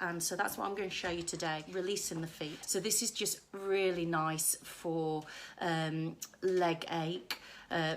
And so that's what I'm going to show you today, releasing the feet. So this is just really nice for leg ache.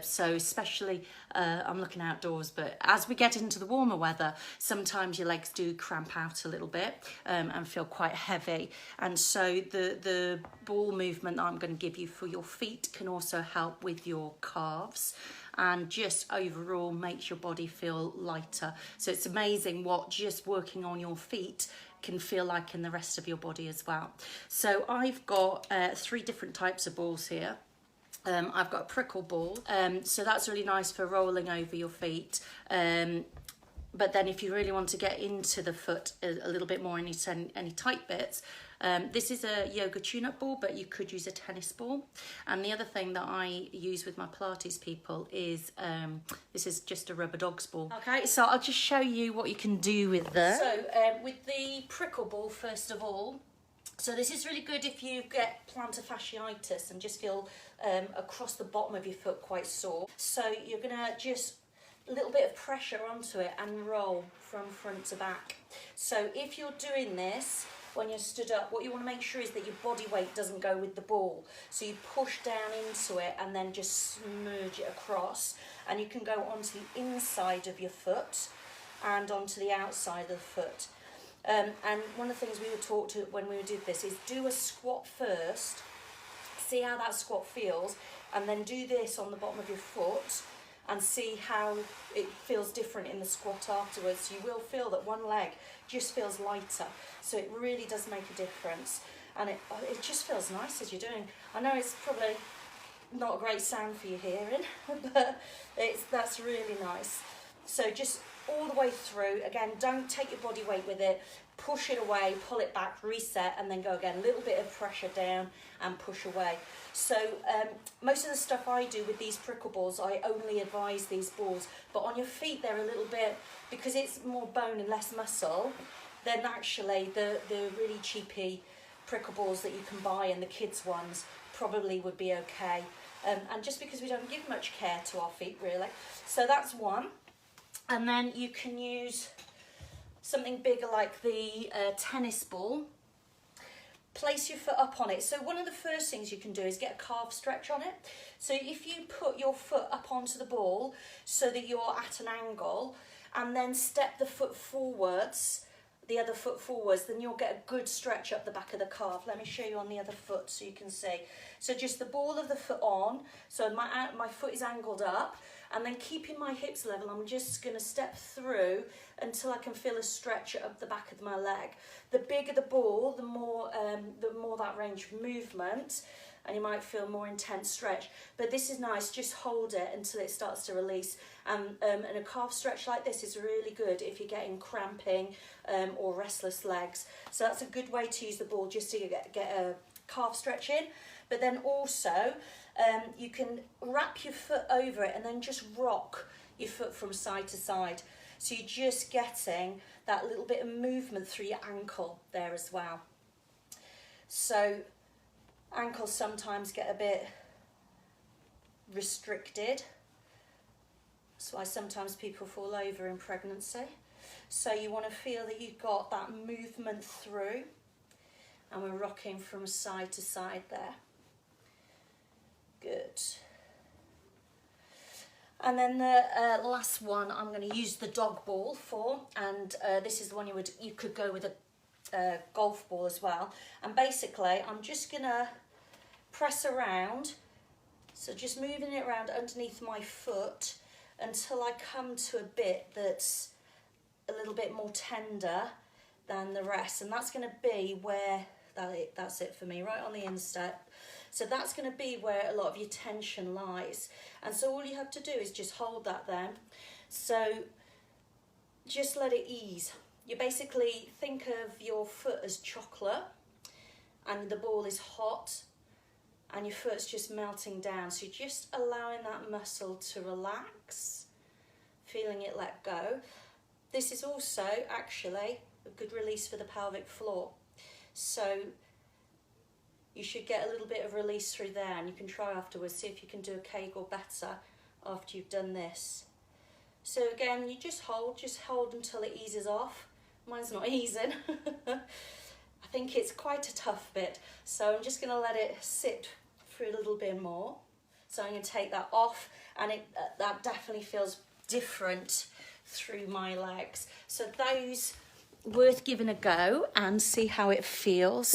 So especially, I'm looking outdoors, but as we get into the warmer weather, sometimes your legs do cramp out a little bit and feel quite heavy. And so the ball movement that I'm going to give you for your feet can also help with your calves, and just overall makes your body feel lighter. So it's amazing what just working on your feet can feel like in the rest of your body as well. So I've got 3 different types of balls here. I've got a prickle ball, so that's really nice for rolling over your feet. But then if you really want to get into the foot a little bit more, any tight bits, this is a yoga tune-up ball, but you could use a tennis ball. And the other thing that I use with my Pilates people is, this is just a rubber dog's ball. Okay, so I'll just show you what you can do with that. So with the prickle ball, first of all, so this is really good if you get plantar fasciitis and just feel across the bottom of your foot quite sore. So you're gonna just a little bit of pressure onto it and roll from front to back. So if you're doing this when you're stood up, what you want to make sure is that your body weight doesn't go with the ball. So you push down into it and then just smudge it across, and you can go onto the inside of your foot and onto the outside of the foot. And one of the things we were taught to when we did this is do a squat first, see how that squat feels, and then do this on the bottom of your foot and see how it feels different in the squat afterwards. You will feel that one leg just feels lighter, so it really does make a difference, and it just feels nice as you're doing. I know it's probably not a great sound for your hearing, but that's really nice. So just all the way through. Again, don't take your body weight with it. Push it away, pull it back, reset, and then go again. A little bit of pressure down and push away. So most of the stuff I do with these prickle balls, I only advise these balls. But on your feet, they're a little bit, because it's more bone and less muscle, then actually the really cheapy prickle balls that you can buy and the kids' ones probably would be okay. And just because we don't give much care to our feet, really. So that's one. And then you can use something bigger like the tennis ball. Place your foot up on it. So one of the first things you can do is get a calf stretch on it. So if you put your foot up onto the ball so that you're at an angle, and then step the foot forwards, the other foot forwards, then you'll get a good stretch up the back of the calf. Let me show you on the other foot so you can see. So just the ball of the foot on, so my foot is angled up, and then keeping my hips level, I'm just going to step through until I can feel a stretch up the back of my leg. The bigger the ball, the more that range of movement, and you might feel more intense stretch. But this is nice, just hold it until it starts to release. And a calf stretch like this is really good if you're getting cramping or restless legs. So that's a good way to use the ball, just to get a calf stretch in. But then also, you can wrap your foot over it and then just rock your foot from side to side. So you're just getting that little bit of movement through your ankle there as well. So ankles sometimes get a bit restricted. That's why sometimes people fall over in pregnancy. So you want to feel that you've got that movement through, and we're rocking from side to side there. Good. And then the last one I'm going to use the dog ball for, and this is the one you could go with a golf ball as well. And basically I'm just going to press around, so just moving it around underneath my foot until I come to a bit that's a little bit more tender than the rest, and that's going to be where that's it for me, right on the instep. So that's going to be where a lot of your tension lies. And so all you have to do is just hold that then. So just let it ease. You basically think of your foot as chocolate, and the ball is hot, and your foot's just melting down. So you're just allowing that muscle to relax, feeling it let go. This is also actually a good release for the pelvic floor. So you should get a little bit of release through there, and you can try afterwards, see if you can do a Kegel better after you've done this. So again, you just hold until it eases off, Mine's not easing. I think it's quite a tough bit, so I'm just going to let it sit for a little bit more. So I'm going to take that off, and that definitely feels different through my legs. So those worth giving a go and see how it feels.